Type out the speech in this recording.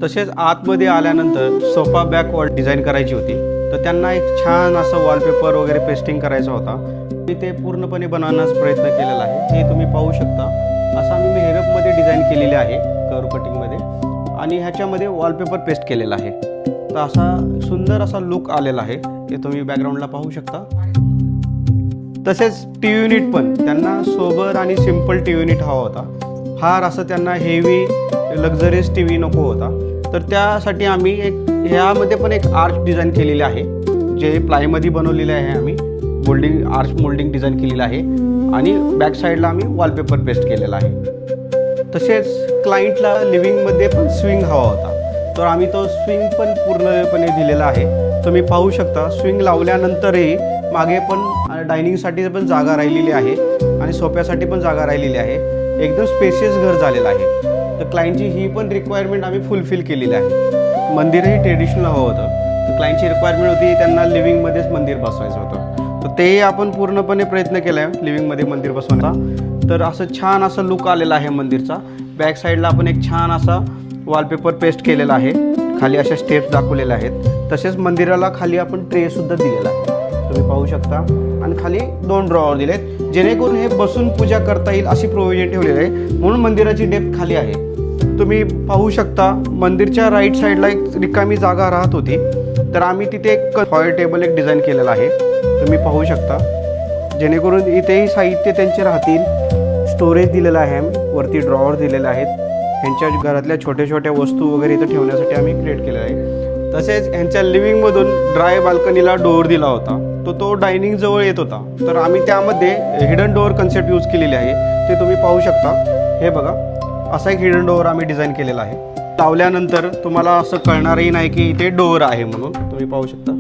तसेच आतमध्ये आल्यानंतर सोफा बॅक वॉल डिझाईन करायची होती, तर त्यांना एक छान असं वॉलपेपर वगैरे पेस्टिंग करायचा होता. मी ते पूर्णपणे बनवण्याचा प्रयत्न केलेला आहे. हे तुम्ही पाहू शकता. असं आम्ही मेहरबमध्ये डिझाईन केलेले आहे कर्व कटिंगमध्ये, आणि ह्याच्यामध्ये वॉलपेपर पेस्ट केलेला आहे. तर असा सुंदर असा लुक आलेला आहे. हे तुम्ही बॅकग्राऊंडला पाहू शकता. तसेच टी व्ही युनिट पण त्यांना सोबर आणि सिम्पल टी व्ही युनिट हवा होता. फार असं त्यांना हेवी लक्झरियस टी व्ही नको होता. तर त्यासाठी आम्ही ह्यामध्ये पण एक आर्च डिझाईन केलेली आहे, जे प्लायमध्ये बनवलेले आहे. आम्ही मोल्डिंग डिझाईन केलेलं आहे, आणि बॅक साईडला आम्ही वॉलपेपर पेस्ट केलेला आहे. तसेच क्लायंटला लिव्हिंगमध्ये पण स्विंग हवा होता, तर आम्ही तो स्विंग पण पूर्णपणे दिलेला आहे. तुम्ही पाहू शकता स्विंग लावल्यानंतरही मागे पण डायनिंगसाठी पण जागा राहिलेली आहे, आणि सोफ्यासाठी पण जागा राहिलेली आहे. एकदम स्पेशियस घर झालेलं आहे. तर क्लायंटची ही पण रिक्वायरमेंट आम्ही फुलफिल केलेली आहे. मंदिरही ट्रेडिशनल हवं होतं, तर क्लायंटची रिक्वायरमेंट होती त्यांना लिव्हिंगमध्येच मंदिर बसवायचं होतं. तर तेही आपण पूर्णपणे प्रयत्न केला आहे लिव्हिंगमध्ये मंदिर बसवण्याचा. तर असं छान असं लुक आलेला आहे मंदिरचा. बॅक साईडला आपण एक छान असा वॉलपेपर पेस्ट केलेला आहे. खाली अशा स्टेप्स दाखवलेल्या आहेत. तसेच मंदिराला खाली आपण ट्रेसुद्धा दिलेला आहे, तुम्ही पाहू शकता. आणि खाली 2 ड्रॉवर दिलेत, जेणेकरून हे बसून पूजा करता येईल अशी प्रोव्हिजन ठेवलेलं आहे. म्हणून मंदिराची डेप्थ खाली आहे. तुम्ही पाहू शकता मंदिरच्या राईट साईडला एक रिकामी जागा राहत होती, तर आम्ही तिथे एक हॉल टेबल एक डिझाईन केलेला आहे, तुम्ही पाहू शकता. जेणेकरून इथेही साहित्य त्यांचे राहतील. स्टोरेज दिलेलं आहे, वरती ड्रॉवर दिलेले आहेत. ह्यांच्या घरातल्या छोट्या छोट्या वस्तू वगैरे इथं ठेवण्यासाठी आम्ही क्रिएट केलेलं आहे. तसेच ह्यांच्या लिव्हिंगमधून ड्राय बाल्कनीला डोअर दिला होता, तो डायनिंग जवळ येत होता. तर आम्ही त्यामध्ये हिडन डोअर कन्सेप्ट यूज केलेली आहे, ते तुम्ही पाहू शकता. हे बघा, असा एक हिडन डोअर आम्ही डिझाईन केलेला आहे. लावल्यानंतर तुम्हाला असं कळणारही नाही की इथे डोअर आहे म्हणून, तुम्ही पाहू शकता.